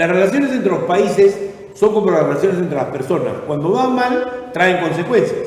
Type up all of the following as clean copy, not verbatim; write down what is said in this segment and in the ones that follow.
las relaciones entre los países son como las relaciones entre las personas. Cuando van mal, traen consecuencias.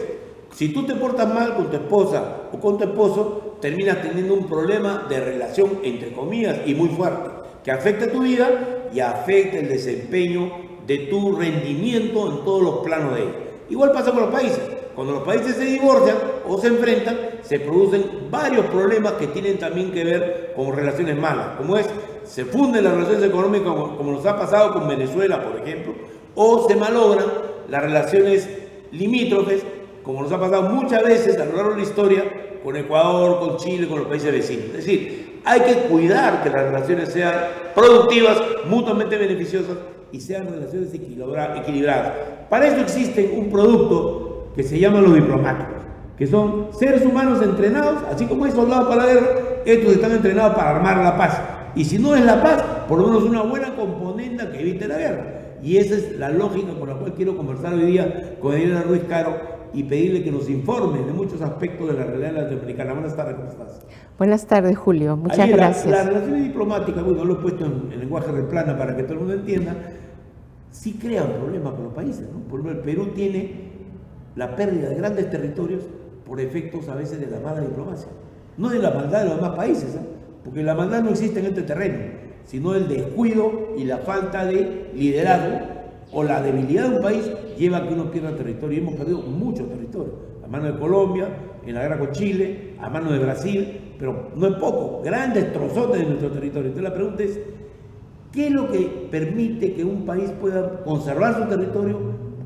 Si tú te portas mal con tu esposa o con tu esposo, terminas teniendo un problema de relación, entre comillas, y muy fuerte, que afecta tu vida y afecta el desempeño de tu rendimiento en todos los planos de ella. Igual pasa con los países. Cuando los países se divorcian o se enfrentan, se producen varios problemas que tienen también que ver con relaciones malas, como es, se funden las relaciones económicas como nos ha pasado con Venezuela, por ejemplo, o se malogran las relaciones limítrofes, como nos ha pasado muchas veces a lo largo de la historia con Ecuador, con Chile, con los países vecinos. Es decir, hay que cuidar que las relaciones sean productivas, mutuamente beneficiosas y sean relaciones equilibradas. Para eso existe un producto que se llama los diplomáticos, que son seres humanos entrenados, así como hay soldados para la guerra, estos están entrenados para armar la paz. Y si no es la paz, por lo menos una buena componente que evite la guerra. Y esa es la lógica con la cual quiero conversar hoy día con Elena Ruiz Caro y pedirle que nos informe de muchos aspectos de la realidad latinoamericana. Buenas tardes, ¿cómo estás? Buenas tardes, Julio. Muchas gracias. Las relaciones diplomáticas, bueno, lo he puesto en lenguaje de plana para que todo el mundo entienda, sí crean problemas con los países, ¿no? Por ejemplo, el Perú tiene la pérdida de grandes territorios por efectos a veces de la mala diplomacia. No de la maldad de los demás países, ¿eh? Porque la maldad no existe en este terreno, sino el descuido y la falta de liderazgo o la debilidad de un país lleva a que uno pierda territorio. Y hemos perdido mucho territorio, a mano de Colombia, en la guerra con Chile, a mano de Brasil, pero no es poco, grandes trozotes de nuestro territorio. Entonces la pregunta es, ¿qué es lo que permite que un país pueda conservar su territorio,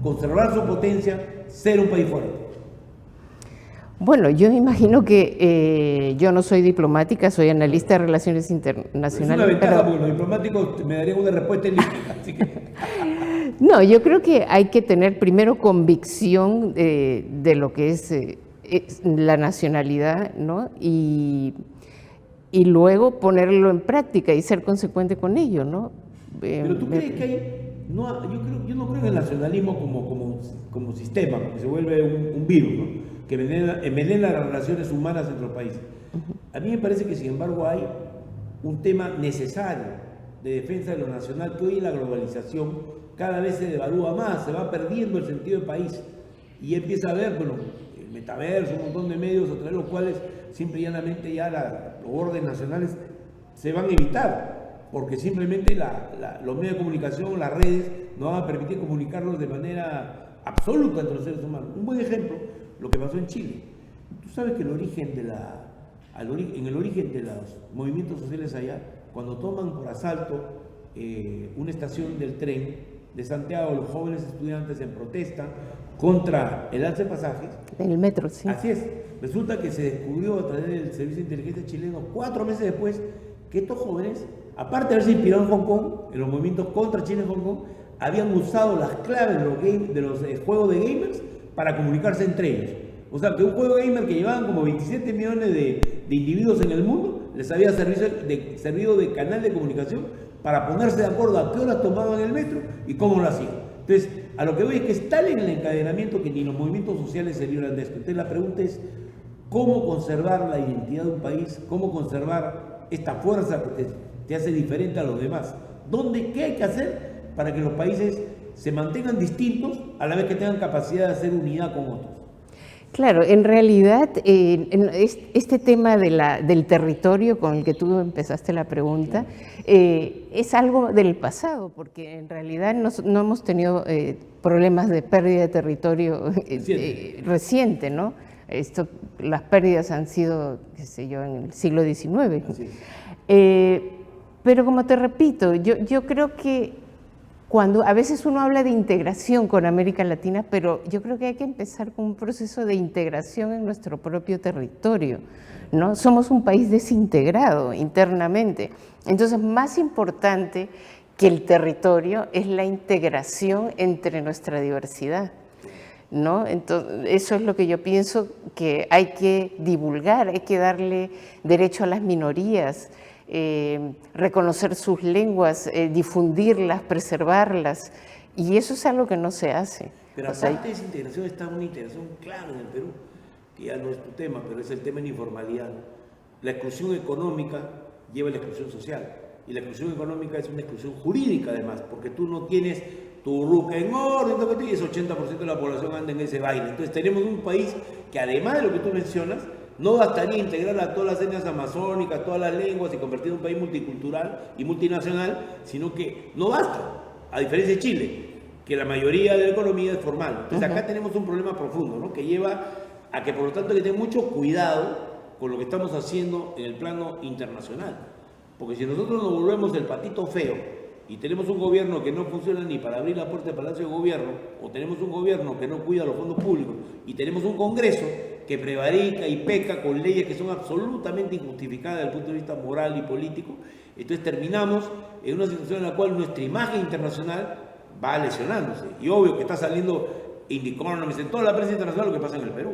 conservar su potencia, ser un país fuerte? Bueno, yo me imagino que yo no soy diplomática, soy analista de relaciones internacionales. Es una ventaja, porque los diplomáticos me darían una respuesta elíptica, así que... No, yo creo que hay que tener primero convicción de lo que es la nacionalidad, ¿no? Y luego ponerlo en práctica y ser consecuente con ello, ¿no? Pero tú crees que hay... No, yo no creo en el nacionalismo como sistema, porque se vuelve un virus, ¿no? Que envenena las relaciones humanas entre los países. A mí me parece que, sin embargo, hay un tema necesario de defensa de lo nacional, que hoy en la globalización cada vez se devalúa más, se va perdiendo el sentido de país y empieza a haber, bueno, el metaverso, un montón de medios a través de los cuales simple y llanamente ya los órdenes nacionales se van a evitar, porque simplemente los medios de comunicación, las redes, no van a permitir comunicarlos de manera absoluta entre los seres humanos. Un buen ejemplo, lo que pasó en Chile. Tú sabes que en el origen de los movimientos sociales allá, cuando toman por asalto una estación del tren de Santiago, los jóvenes estudiantes en protesta contra el alza de pasajes. En el metro, sí. Así es. Resulta que se descubrió a través del Servicio de Inteligencia chileno 4 meses después que estos jóvenes, aparte de haberse inspirado en Hong Kong, en los movimientos contra China en Hong Kong, habían usado las claves de los juegos de gamers para comunicarse entre ellos. O sea, que un juego gamer que llevaban como 27 millones de individuos en el mundo, les había servido de canal de comunicación para ponerse de acuerdo a qué horas tomaban el metro y cómo lo hacían. Entonces, a lo que voy es que es tal en el encadenamiento que ni los movimientos sociales se libran de esto. Entonces, la pregunta es, ¿cómo conservar la identidad de un país? ¿Cómo conservar esta fuerza que te hace diferente a los demás? ¿Qué hay que hacer para que los países se mantengan distintos a la vez que tengan capacidad de hacer unidad con otros? Claro, en realidad este tema del territorio con el que tú empezaste la pregunta es algo del pasado, porque en realidad no hemos tenido problemas de pérdida de territorio reciente, ¿no? Las pérdidas han sido, qué sé yo, en el siglo XIX. Pero como te repito, yo creo que cuando a veces uno habla de integración con América Latina, pero yo creo que hay que empezar con un proceso de integración en nuestro propio territorio, ¿no? Somos un país desintegrado internamente. Entonces, más importante que el territorio es la integración entre nuestra diversidad, ¿no? Entonces, eso es lo que yo pienso que hay que divulgar, hay que darle derecho a las minorías, reconocer sus lenguas, difundirlas, preservarlas, y eso es algo que no se hace. Pero aparte de esa integración está una integración clara en el Perú, que ya no es tu tema, pero es el tema de la informalidad. La exclusión económica lleva a la exclusión social. Y la exclusión económica es una exclusión jurídica además, porque tú no tienes tu RUC en orden, y ese 80% de la población anda en ese baile. Entonces tenemos un país que además de lo que tú mencionas, no bastaría integrar a todas las etnias amazónicas, todas las lenguas y convertir en un país multicultural y multinacional, sino que no basta, a diferencia de Chile, que la mayoría de la economía es formal. Entonces acá tenemos un problema profundo, ¿no? Que lleva a que por lo tanto hay que tener mucho cuidado con lo que estamos haciendo en el plano internacional. Porque si nosotros nos volvemos el patito feo y tenemos un gobierno que no funciona ni para abrir la puerta del Palacio de Gobierno, o tenemos un gobierno que no cuida los fondos públicos, y tenemos un Congreso que prevarica y peca con leyes que son absolutamente injustificadas desde el punto de vista moral y político, entonces terminamos en una situación en la cual nuestra imagen internacional va lesionándose. Y obvio que está saliendo in The Economist, en toda la prensa internacional, lo que pasa en el Perú.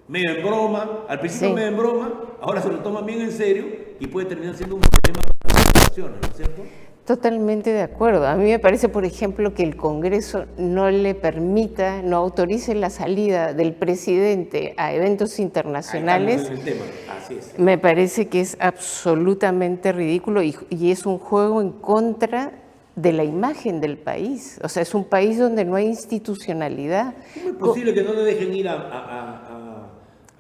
Medio en broma, al principio medio en broma, ahora se lo toman bien en serio y puede terminar siendo un problema para las naciones, ¿no es cierto? Totalmente de acuerdo. A mí me parece, por ejemplo, que el Congreso no le permita, no autorice la salida del presidente a eventos internacionales. Ahí estamos en el tema. Así es. Me parece que es absolutamente ridículo y es un juego en contra de la imagen del país. O sea, es un país donde no hay institucionalidad. ¿Cómo es posible que no le dejen ir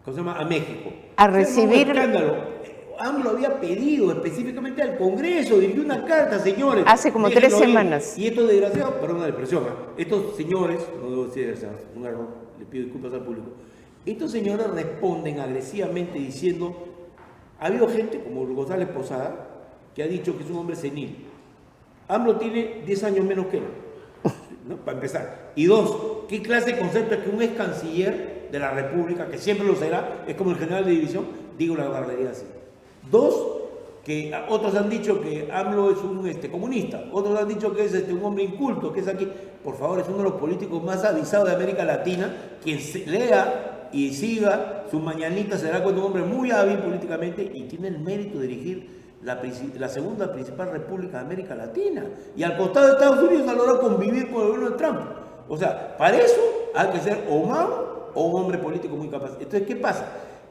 ¿cómo se llama? A México? A recibir... Un escándalo. AMLO había pedido específicamente al Congreso, dirigió una carta, señores. Hace como 3 semanas. Y estos desgraciados, perdón la expresión, estos señores, no debo decir, un error, le pido disculpas al público, estos señores responden agresivamente diciendo, ha habido gente como González Posada, que ha dicho que es un hombre senil. AMLO tiene 10 años menos que él, ¿no? Para empezar. Y dos, ¿qué clase de concepto es que un ex canciller de la República, que siempre lo será, es como el general de división, diga una barbaridad así? Dos, que otros han dicho que AMLO es un comunista, otros han dicho que es un hombre inculto, que es aquí. Por favor, es uno de los políticos más avisados de América Latina. Quien lea y siga sus mañanitas será con un hombre muy hábil políticamente y tiene el mérito de dirigir la segunda principal república de América Latina. Y al costado de Estados Unidos ha logrado convivir con el gobierno de Trump. O sea, para eso hay que ser o mago o un hombre político muy capaz. Entonces, ¿qué pasa?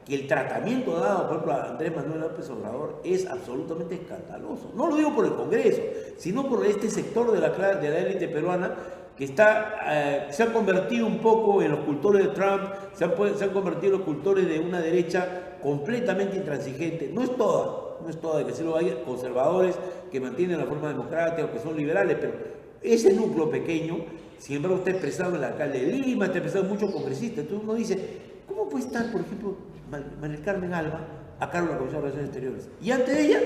Que el tratamiento dado, por ejemplo, a Andrés Manuel López Obrador es absolutamente escandaloso. No lo digo por el Congreso, sino por este sector de la élite peruana que se han convertido un poco en los cultores de Trump, se han convertido en los cultores de una derecha completamente intransigente. No es toda, de que sí lo hay conservadores que mantienen la forma democrática o que son liberales, pero ese núcleo pequeño, sin embargo, está expresado en el alcalde de Lima, está expresado en muchos congresistas. Entonces uno dice, ¿cómo puede estar, por ejemplo, María Carmen Alba a cargo de la Comisión de Relaciones Exteriores? Y antes de ella,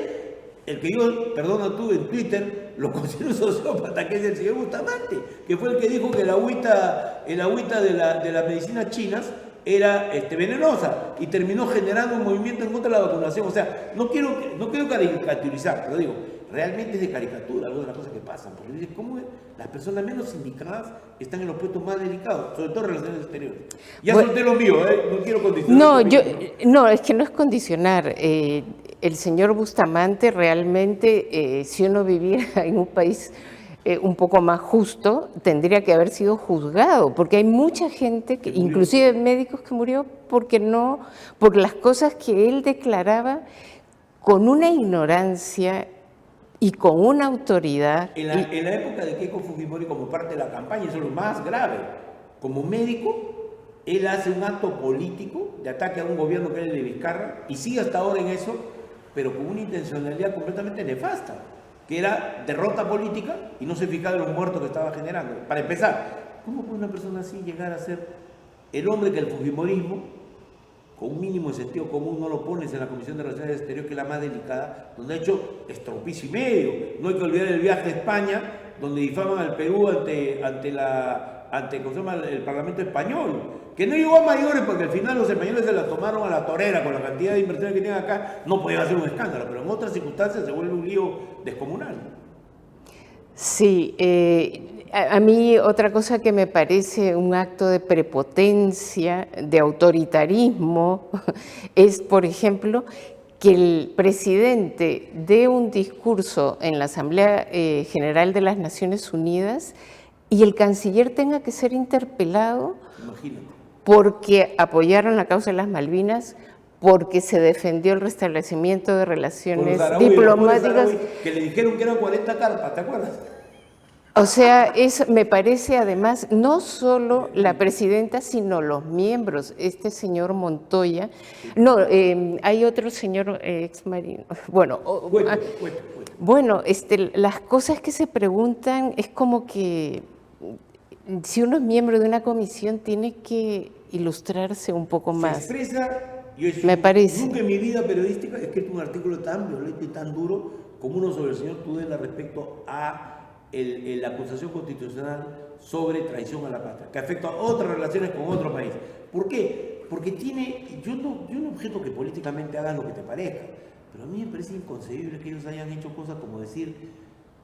el que yo, perdona tú, en Twitter, lo considero un sociópata, que es el señor Bustamante, que fue el que dijo que el agüita de las medicinas chinas era venenosa y terminó generando un movimiento en contra de la vacunación. O sea, no quiero caricaturizar, pero digo, realmente es de caricatura algunas de las cosas que pasan, porque dices, ¿cómo las personas menos indicadas están en los puestos más delicados, sobre todo en relaciones exteriores? Ya solté lo mío, no quiero condicionar. No, es que no es condicionar. El señor Bustamante realmente, si uno viviera en un país un poco más justo, tendría que haber sido juzgado, porque hay mucha gente, inclusive médicos, que murió por las cosas que él declaraba con una ignorancia y con una autoridad. En la época de Keiko Fujimori, como parte de la campaña, eso es lo más grave. Como médico, él hace un acto político de ataque a un gobierno que era el de Vizcarra y sigue hasta ahora en eso, pero con una intencionalidad completamente nefasta, que era derrota política y no se fijaba en los muertos que estaba generando. Para empezar, ¿cómo puede una persona así llegar a ser el hombre que el fujimorismo, con un mínimo de sentido común, no lo pones en la Comisión de Relaciones Exteriores, que es la más delicada, donde ha hecho estropicio y medio? No hay que olvidar el viaje a España, donde difaman al Perú ante ¿cómo se llama?, el Parlamento español, que no llegó a mayores porque al final los españoles se la tomaron a la torera con la cantidad de inversiones que tienen acá. No podía hacer un escándalo, pero en otras circunstancias se vuelve un lío descomunal. Sí, a mí otra cosa que me parece un acto de prepotencia, de autoritarismo, es, por ejemplo, que el presidente dé un discurso en la Asamblea General de las Naciones Unidas y el canciller tenga que ser interpelado. Imagínate. Porque apoyaron la causa de las Malvinas, porque se defendió el restablecimiento de relaciones Saharaui, diplomáticas. Que le dijeron que eran 40 carpas, ¿te acuerdas? O sea, eso me parece además no solo la presidenta, sino los miembros, este señor Montoya, no, hay otro señor ex marino, bueno, bueno, las cosas que se preguntan es como que si uno es miembro de una comisión tiene que ilustrarse un poco más. Se expresa, me parece. Nunca en mi vida periodística he escrito un artículo tan violento y tan duro como uno sobre el señor Tudela respecto a la acusación constitucional sobre traición a la patria, que afecta a otras relaciones con otro país. ¿Por qué? Porque yo no objeto que políticamente hagan lo que te parezca, pero a mí me parece inconcebible que ellos hayan hecho cosas como decir,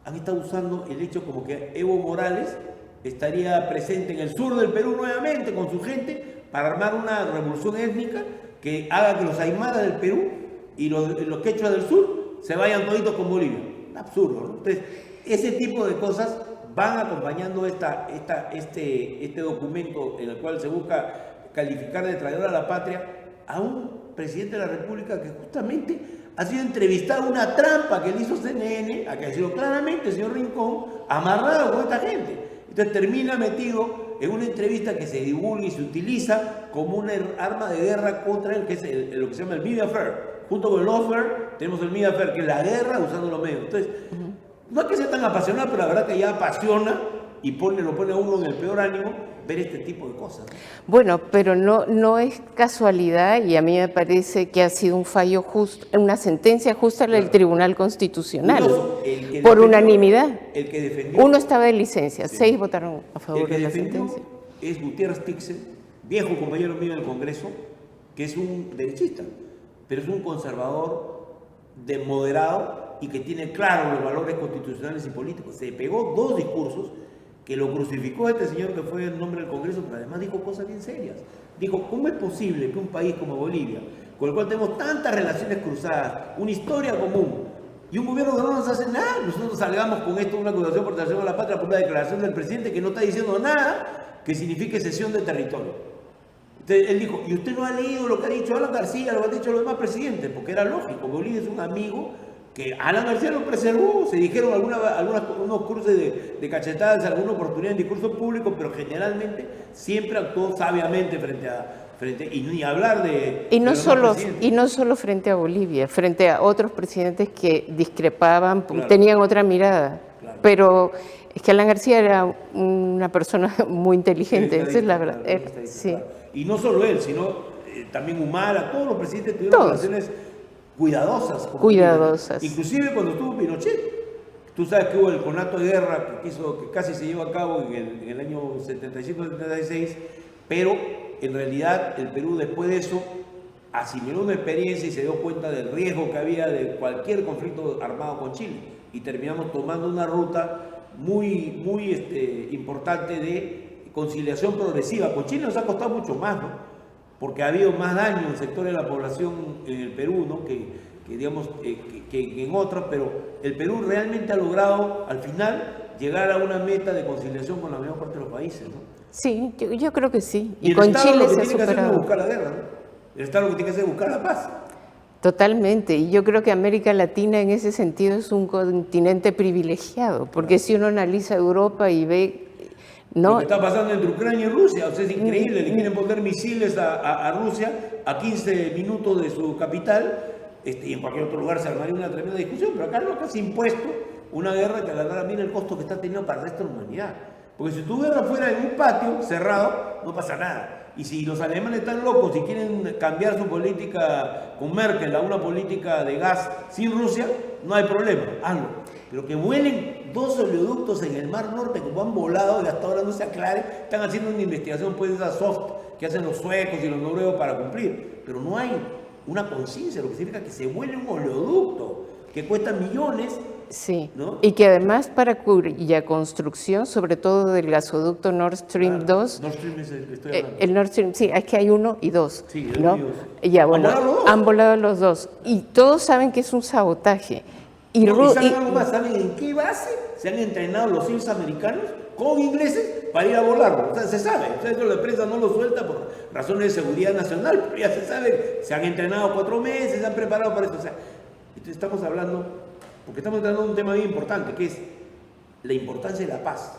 han estado usando el hecho como que Evo Morales estaría presente en el sur del Perú nuevamente con su gente para armar una revolución étnica que haga que los aymaras del Perú y los quechuas del sur se vayan toditos con Bolivia. Un absurdo, ¿no? Entonces, ese tipo de cosas van acompañando este documento en el cual se busca calificar de traidor a la patria a un presidente de la República que justamente ha sido entrevistado, una trampa que le hizo CNN, a que ha sido claramente el señor Rincón, amarrado con esta gente. Entonces termina metido en una entrevista que se divulga y se utiliza como una arma de guerra contra él, que es lo que se llama el media fair. Junto con el lawfare tenemos el media fair, que es la guerra usando los medios. Entonces, no es que sea tan apasionado, pero la verdad que ya apasiona y lo pone a uno en el peor ánimo ver este tipo de cosas. Bueno, pero no es casualidad y a mí me parece que ha sido un fallo justo, una sentencia justa del Tribunal Constitucional, por unanimidad. El que defendió, uno estaba de licencia, 6 votaron a favor de la sentencia. Es Gutiérrez Tixel, viejo compañero mío en el Congreso, que es un derechista, pero es un conservador moderado y que tiene claro los valores constitucionales y políticos. Se pegó 2 discursos que lo crucificó a este señor que fue en nombre del Congreso, pero además dijo cosas bien serias. Dijo, ¿cómo es posible que un país como Bolivia, con el cual tenemos tantas relaciones cruzadas, una historia común, y un gobierno que no nos hace nada, nosotros salgamos con esto, una acusación por traición a la patria, por una declaración del presidente que no está diciendo nada que signifique cesión de territorio? Entonces, él dijo, ¿y usted no ha leído lo que ha dicho Alan García, lo que han dicho los demás presidentes? Porque era lógico, Bolivia es un amigo que Alan García lo preservó, se dijeron unos cruces de cachetadas, alguna oportunidad en discurso público, pero generalmente siempre actuó sabiamente y ni hablar de... Y no solo frente a Bolivia, frente a otros presidentes que discrepaban, claro, tenían otra mirada, claro. Pero es que Alan García era una persona muy inteligente, esa es la verdad. Sí. Claro. Y no solo él, sino también Humala, todos los presidentes tuvieron relaciones cuidadosas. Inclusive cuando estuvo Pinochet. Tú sabes que hubo el conato de guerra que casi se llevó a cabo en el año 75-76, pero en realidad el Perú después de eso asimiló una experiencia y se dio cuenta del riesgo que había de cualquier conflicto armado con Chile. Y terminamos tomando una ruta muy importante de conciliación progresiva. Con Chile nos ha costado mucho más, ¿no? Porque ha habido más daño en sectores de la población en el Perú, ¿no? que en otros, pero el Perú realmente ha logrado al final llegar a una meta de conciliación con la mayor parte de los países, ¿no? Sí, yo creo que sí. Y con Chile se ha superado. Lo que tiene que hacer es buscar la guerra, ¿no? El Estado lo que tiene que hacer es buscar la paz. Totalmente, y yo creo que América Latina en ese sentido es un continente privilegiado, porque si uno analiza Europa y ve... ¿no? Lo que está pasando entre Ucrania y Rusia, o sea, es increíble, le quieren poner misiles a Rusia a 15 minutos de su capital, y en cualquier otro lugar se armaría una tremenda discusión, pero acá no, acá se ha impuesto una guerra que a la verdad mira el costo que está teniendo para el resto de la humanidad. Porque si tu guerra fuera en un patio cerrado, no pasa nada. Y si los alemanes están locos y quieren cambiar su política con Merkel a una política de gas sin Rusia, no hay problema, hazlo. Pero que vuelen 2 oleoductos en el Mar Norte como han volado y hasta ahora no se aclare, están haciendo una investigación pues esa soft que hacen los suecos y los noruegos para cumplir. Pero no hay una conciencia, lo que significa que se vuele un oleoducto que cuesta millones. Sí, ¿no? Y que además para cuya construcción, sobre todo del gasoducto Nord Stream 2, Nord Stream es el que estoy hablando. El Nord Stream, sí, es que hay 1 y 2, sí, ¿no? Ya, bueno, han volado los 2 y todos saben que es un sabotaje. ¿Y saben algo más? ¿Saben en qué base se han entrenado los SEALs americanos con ingleses para ir a volarlo. O sea, se sabe. O sea, eso la prensa no lo suelta por razones de seguridad nacional, pero ya se sabe. Se han entrenado 4 meses, se han preparado para esto. O sea, entonces estamos hablando, porque estamos tratando de un tema bien importante, que es la importancia de la paz.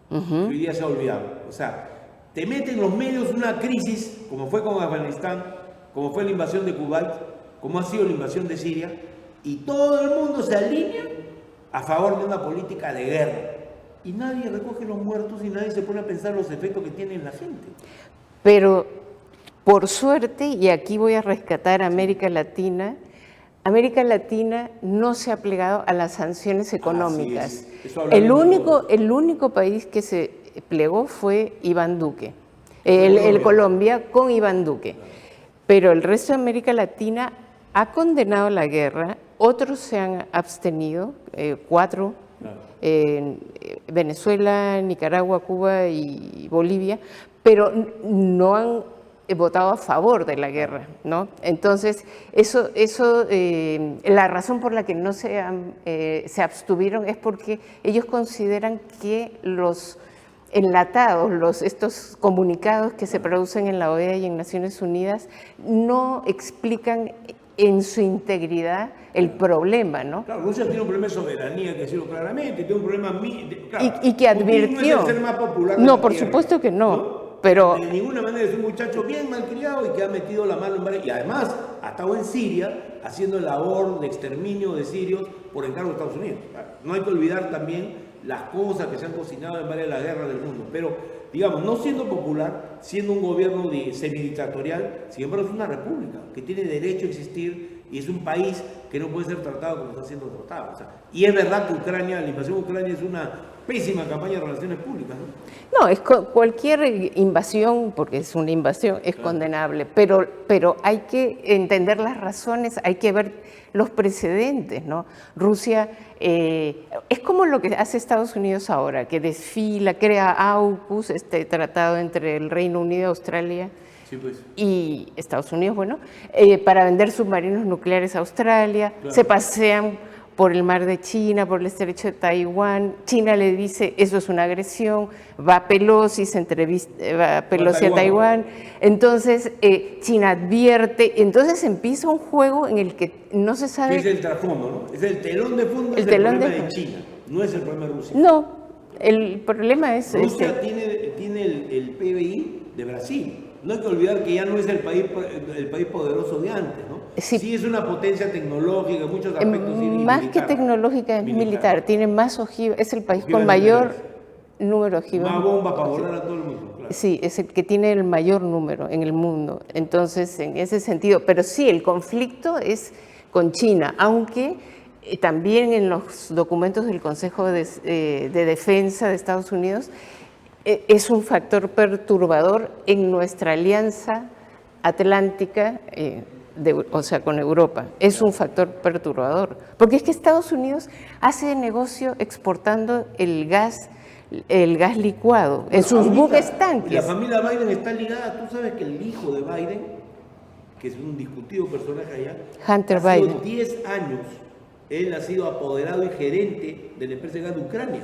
Que hoy día se ha olvidado. O sea, te meten los medios una crisis, como fue con Afganistán, como fue la invasión de Kuwait, como ha sido la invasión de Siria, y todo el mundo se alinea a favor de una política de guerra. Y nadie recoge los muertos y nadie se pone a pensar los efectos que tiene en la gente. Pero, por suerte, y aquí voy a rescatar a América Latina no se ha plegado a las sanciones económicas. El único país que se plegó fue Iván Duque, el Colombia con Iván Duque. Pero el resto de América Latina ha condenado la guerra, otros se han abstenido, 4, Venezuela, Nicaragua, Cuba y Bolivia, pero no han votado a favor de la guerra, ¿no? Entonces, la razón por la que no se abstuvieron es porque ellos consideran que los enlatados, estos comunicados que se producen en la OEA y en Naciones Unidas no explican en su integridad el problema, ¿no? Claro, Rusia tiene un problema de soberanía, hay que decirlo claramente, tiene un problema... Claro, y que advirtió... No es el ser más popular no, por supuesto que no. Pero de ninguna manera es un muchacho bien malcriado y que ha metido la mano en varias... Y además ha estado en Siria haciendo labor de exterminio de sirios por encargo de Estados Unidos. No hay que olvidar también las cosas que se han cocinado en varias de las guerras del mundo. Pero, digamos, no siendo popular, siendo un gobierno semidictatorial, sin embargo es una república que tiene derecho a existir y es un país que no puede ser tratado como está siendo tratado. O sea, y es verdad que la invasión de Ucrania es una pésima campaña de relaciones públicas, ¿no? No, cualquier invasión, porque es una invasión, es condenable, pero hay que entender las razones, hay que ver los precedentes, ¿no? Rusia es como lo que hace Estados Unidos ahora, que desfila, crea AUKUS, este tratado entre el Reino Unido, Australia y Estados Unidos, bueno, para vender submarinos nucleares a Australia, se pasean por el mar de China, por el estrecho de Taiwán. China le dice, eso es una agresión, va Pelosi a Taiwán. Entonces, China advierte, entonces empieza un juego en el que no se sabe... Es el trasfondo, ¿no? Es el telón de fondo, es el problema de China, no es el problema de Rusia. No, el problema es... Rusia tiene el PBI de Brasil. No hay que olvidar que ya no es el país poderoso de antes, ¿no? Sí es una potencia tecnológica, en muchos aspectos. Más que tecnológica, es militar. Tiene más ojivas, es el país con mayor número de ojivas. Más bombas para volar a todo el mundo. Claro. Sí, es el que tiene el mayor número en el mundo. Entonces, en ese sentido, pero sí, el conflicto es con China, aunque también en los documentos del Consejo de Defensa de Estados Unidos es un factor perturbador en nuestra alianza atlántica, o sea, con Europa. Es un factor perturbador, porque es que Estados Unidos hace negocio exportando el gas licuado en sus buques tanques. La familia Biden está ligada, tú sabes que el hijo de Biden, que es un discutido personaje allá, Hunter Biden, 10 años, él ha sido apoderado y gerente de la empresa de gas de Ucrania.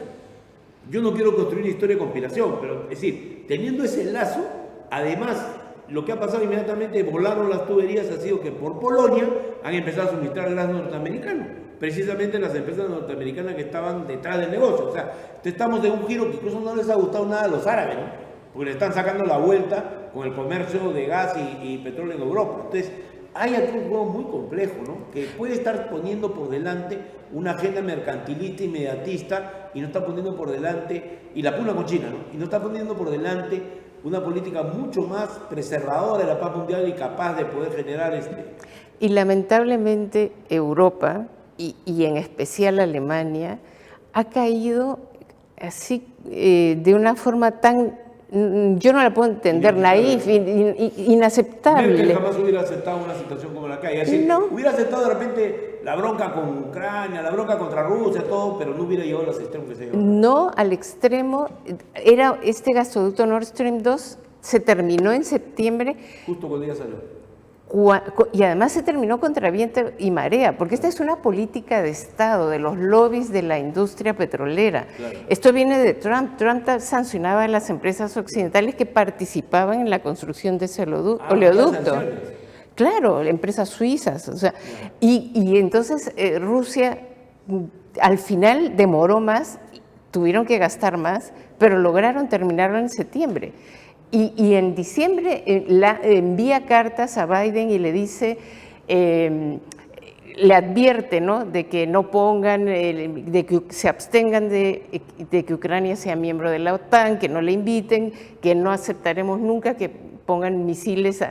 Yo no quiero construir una historia de conspiración, pero es decir, teniendo ese lazo, además, lo que ha pasado inmediatamente, volaron las tuberías, ha sido que por Polonia han empezado a suministrar gas norteamericano, precisamente las empresas norteamericanas que estaban detrás del negocio. O sea, estamos de un giro que incluso no les ha gustado nada a los árabes, ¿no? Porque le están sacando la vuelta con el comercio de gas y petróleo en Europa. Entonces, hay aquí un juego muy complejo, ¿no? Que puede estar poniendo por delante una agenda mercantilista inmediatista y no está poniendo por delante, y la puna con China, ¿no? Y no está poniendo por delante una política mucho más preservadora de la paz mundial y capaz de poder generar Y lamentablemente Europa, y en especial Alemania, ha caído así de una forma tan... Yo no la puedo entender, naif, inaceptable. Merkel jamás hubiera aceptado una situación como la que hay. Es decir, hubiera aceptado de repente la bronca con Ucrania, la bronca contra Rusia, todo, pero no hubiera llegado a los extremos que se llevó. No al extremo. Era este gasoducto Nord Stream 2, se terminó en septiembre. Justo cuando ya salió. Y además se terminó contra viento y marea, porque esta es una política de Estado, de los lobbies de la industria petrolera. Claro. Esto viene de Trump. Trump sancionaba a las empresas occidentales que participaban en la construcción de ese oleoducto. Claro, empresas suizas. O sea, y entonces Rusia al final demoró más, tuvieron que gastar más, pero lograron terminarlo en septiembre. Y en diciembre envía cartas a Biden y le dice, le advierte, ¿no?, de que no pongan, de que se abstengan de que Ucrania sea miembro de la OTAN, que no le inviten, que no aceptaremos nunca que pongan misiles,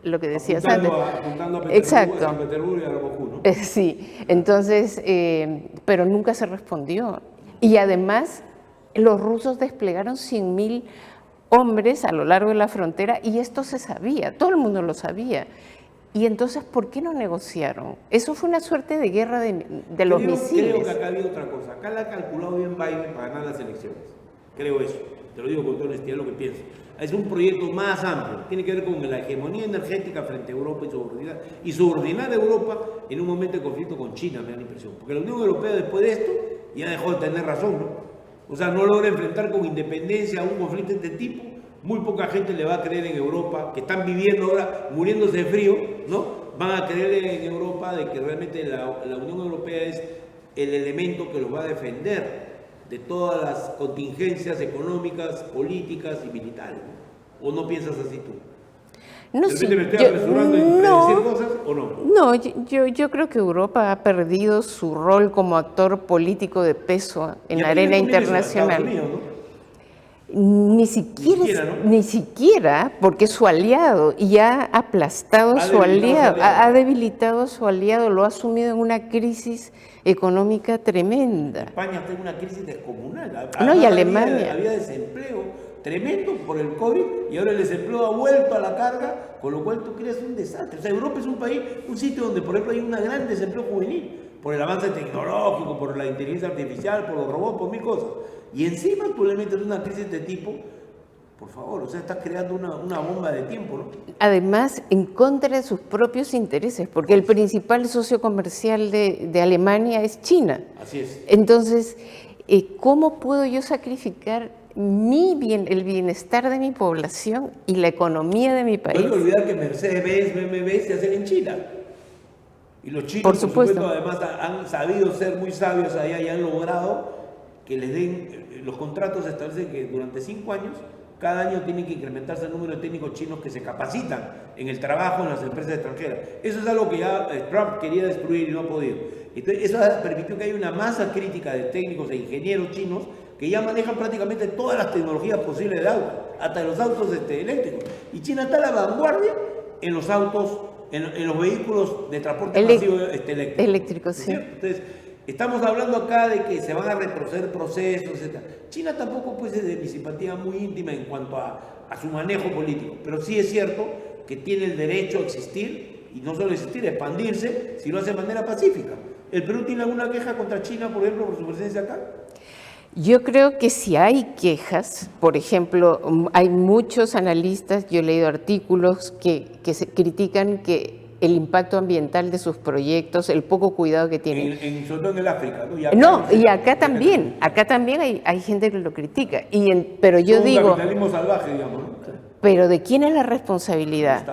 lo que decías antes. Apuntando a Petersburgo, exacto. San Petersburgo y a Moscú, ¿no? Sí, entonces, pero nunca se respondió. Y además, los rusos desplegaron 100.000 hombres a lo largo de la frontera y esto se sabía, todo el mundo lo sabía. Y entonces, ¿por qué no negociaron? Eso fue una suerte de guerra de los misiles. Creo que acá había otra cosa. Acá la ha calculado bien Biden para ganar las elecciones. Creo eso. Te lo digo con toda honestidad, lo que pienso. Es un proyecto más amplio. Tiene que ver con la hegemonía energética frente a Europa y subordinar a Europa en un momento de conflicto con China, me da la impresión. Porque la Unión Europea después de esto ya dejó de tener razón, ¿no? O sea, no logra enfrentar con independencia a un conflicto de este tipo. Muy poca gente le va a creer en Europa, que están viviendo ahora muriéndose de frío, ¿no? Van a creer en Europa de que realmente la Unión Europea es el elemento que los va a defender de todas las contingencias económicas, políticas y militares, ¿no? ¿O no piensas así tú? No, ¿De repente me estoy apresurando en decir cosas o no? No, yo creo que Europa ha perdido su rol como actor político de peso en la arena internacional. Unidos, ¿no? Ni siquiera, porque es su aliado y ha aplastado a su aliado, ha debilitado a su aliado, lo ha sumido en una crisis económica tremenda. España está en una crisis descomunal. No, y Alemania. Había desempleo tremendo por el COVID y ahora el desempleo ha vuelto a la carga, con lo cual tú creas un desastre. O sea, Europa es un país, un sitio donde, por ejemplo, hay un gran desempleo juvenil, por el avance tecnológico, por la inteligencia artificial, por los robots, por mil cosas. Y encima tú le metes una crisis de tipo, por favor, o sea, estás creando una bomba de tiempo, ¿no? Además, en contra de sus propios intereses, porque el principal socio comercial de Alemania es China. Así es. Entonces, ¿cómo puedo yo sacrificar el bienestar de mi población y la economía de mi país? No hay que olvidar que Mercedes-Benz, BMW se hacen en China. Y los chinos, por supuesto, además han sabido ser muy sabios allá y han logrado que les den, los contratos establecen que durante 5 años, cada año tiene que incrementarse el número de técnicos chinos que se capacitan en el trabajo en las empresas extranjeras. Eso es algo que ya Trump quería destruir y no ha podido. Entonces, eso permitió que haya una masa crítica de técnicos e ingenieros chinos que ya manejan prácticamente todas las tecnologías posibles de auto, hasta los autos eléctricos. Y China está a la vanguardia en los autos, en los vehículos de transporte masivo eléctricos, sí. Entonces, estamos hablando acá de que se van a retroceder procesos, etc. China tampoco pues, es de mi simpatía muy íntima en cuanto a su manejo político, pero sí es cierto que tiene el derecho a existir, y no solo existir, a expandirse, si lo hace de manera pacífica. ¿El Perú tiene alguna queja contra China, por ejemplo, por su presencia acá? Yo creo que si hay quejas, por ejemplo, hay muchos analistas, yo he leído artículos que se critican que el impacto ambiental de sus proyectos, el poco cuidado que tienen. Sobre todo en el África, ¿no? Y acá también hay gente que lo critica. Pero yo digo... Un capitalismo salvaje, digamos, ¿no? Pero ¿de quién es la responsabilidad?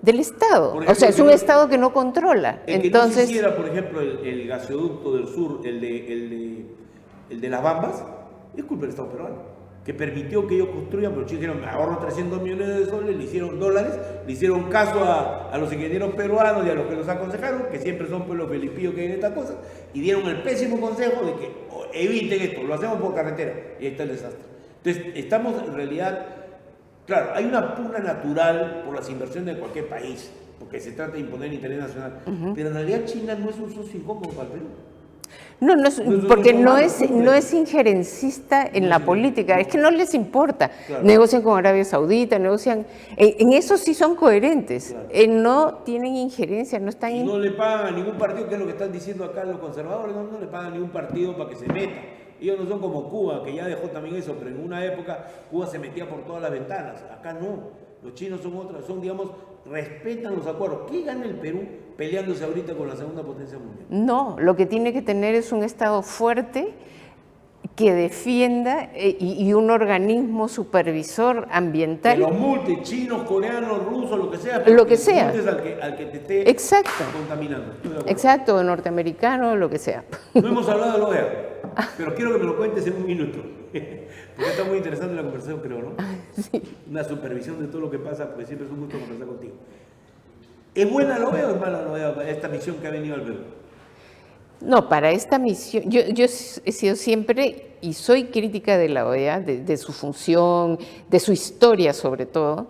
Del Estado. Ejemplo, o sea, es un Estado que no controla. Entonces, que no se hiciera, por ejemplo, el gasoducto del sur, el de las Bambas, es culpa del Estado peruano, que permitió que ellos construyan, pero ellos dijeron, me ahorro 300 millones de soles, le hicieron dólares, le hicieron caso a los ingenieros peruanos y a los que los aconsejaron, que siempre son pues, los felipillos que hay en esta cosa, y dieron el pésimo consejo de que eviten esto, lo hacemos por carretera, y ahí está el desastre. Entonces, estamos en realidad, claro, hay una pugna natural por las inversiones de cualquier país, porque se trata de imponer interés nacional, pero en realidad China no es un socio incómodo para el Perú. No, porque no es injerencista en la política, es que no les importa. Claro. Negocian con Arabia Saudita, negocian... En eso sí son coherentes, claro. No tienen injerencia, no están... Y no le pagan a ningún partido, que es lo que están diciendo acá los conservadores, no le pagan a ningún partido para que se meta. Ellos no son como Cuba, que ya dejó también eso, pero en una época Cuba se metía por todas las ventanas. Acá no. Los chinos son otras, digamos, respetan los acuerdos. ¿Qué gana el Perú peleándose ahorita con la segunda potencia mundial? No, lo que tiene que tener es un Estado fuerte que defienda y un organismo supervisor ambiental. Que los multes, chinos, coreanos, rusos, lo que sea. Lo que sea. Al que te esté Exacto. contaminando. Exacto, norteamericano, lo que sea. No hemos hablado de la OEA, pero quiero que me lo cuentes en un minuto. Porque está muy interesante la conversación, creo, ¿no? Sí. Una supervisión de todo lo que pasa, porque siempre es un gusto conversar contigo. ¿Es buena la OEA o es mala la OEA, esta misión que ha venido al Perú? No, para esta misión, yo he sido siempre y soy crítica de la OEA, de su función, de su historia sobre todo,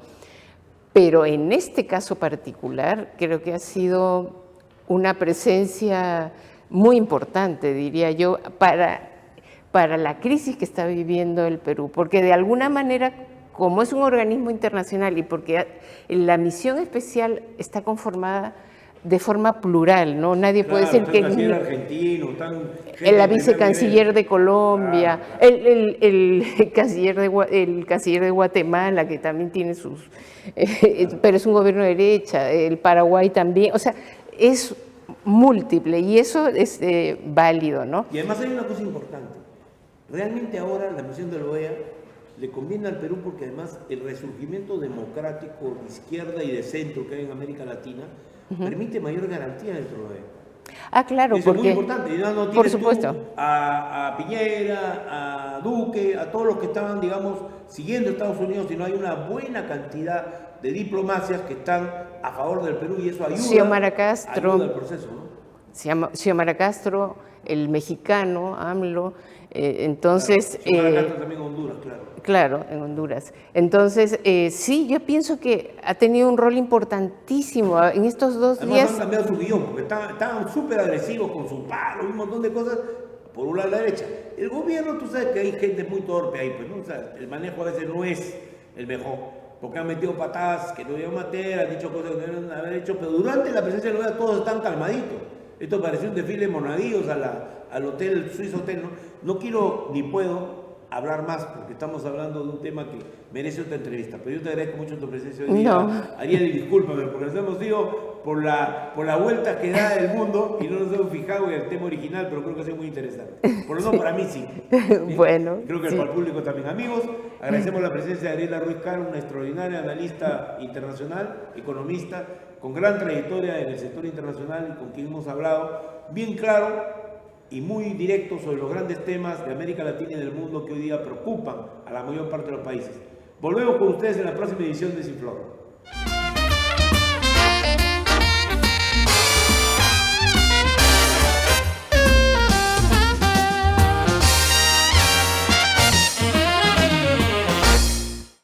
pero en este caso particular creo que ha sido una presencia muy importante, diría yo, para la crisis que está viviendo el Perú, porque de alguna manera, como es un organismo internacional y porque la misión especial está conformada de forma plural, ¿no? Nadie puede decir que... El canciller argentino, la vicecanciller de Colombia, el canciller de Guatemala, que también tiene sus... pero es un gobierno de derecha, el Paraguay también, o sea, es múltiple y eso es válido, ¿no? Y además hay una cosa importante. Realmente ahora la misión de la OEA le conviene al Perú porque además el resurgimiento democrático de izquierda y de centro que hay en América Latina permite mayor garantía dentro de la OEA. Ah, claro, eso porque... es muy importante. Y no por supuesto. A Piñera, a Duque, a todos los que estaban, digamos, siguiendo a Estados Unidos, sino hay una buena cantidad de diplomacias que están a favor del Perú y eso ayuda, Xiomara Castro, ayuda al proceso, ¿no? Xiomara Castro, el mexicano, AMLO, entonces... Claro, Xiomara Castro también en Honduras, claro. Claro, en Honduras. Entonces, sí, yo pienso que ha tenido un rol importantísimo en estos 2 Además, días. han cambiado su guión, porque estaban súper agresivos con su palo y un montón de cosas, por un lado a la derecha. El gobierno, tú sabes que hay gente muy torpe ahí, pues, ¿no? O sea, el manejo a veces no es el mejor, porque han metido patadas que no debían meter, han dicho cosas que no debían haber hecho, pero durante la presencia de la OEA todos están calmaditos. Esto pareció un desfile de monaguillos al hotel, Suizo Hotel, ¿no? No quiero ni puedo hablar más porque estamos hablando de un tema que merece otra entrevista, pero yo te agradezco mucho tu presencia hoy día. No. Ariel, y discúlpame porque nos hemos ido por la vuelta que da el mundo y no nos hemos fijado en el tema original, pero creo que ha sido muy interesante. Por lo menos para mí sí. Bueno. Creo que sí. para el público también. Amigos, agradecemos la presencia de Ariela Ruiz Caro, una extraordinaria analista internacional, economista, con gran trayectoria en el sector internacional y con quien hemos hablado bien claro y muy directo sobre los grandes temas de América Latina y del mundo que hoy día preocupan a la mayor parte de los países. Volvemos con ustedes en la próxima edición de Sin Flor.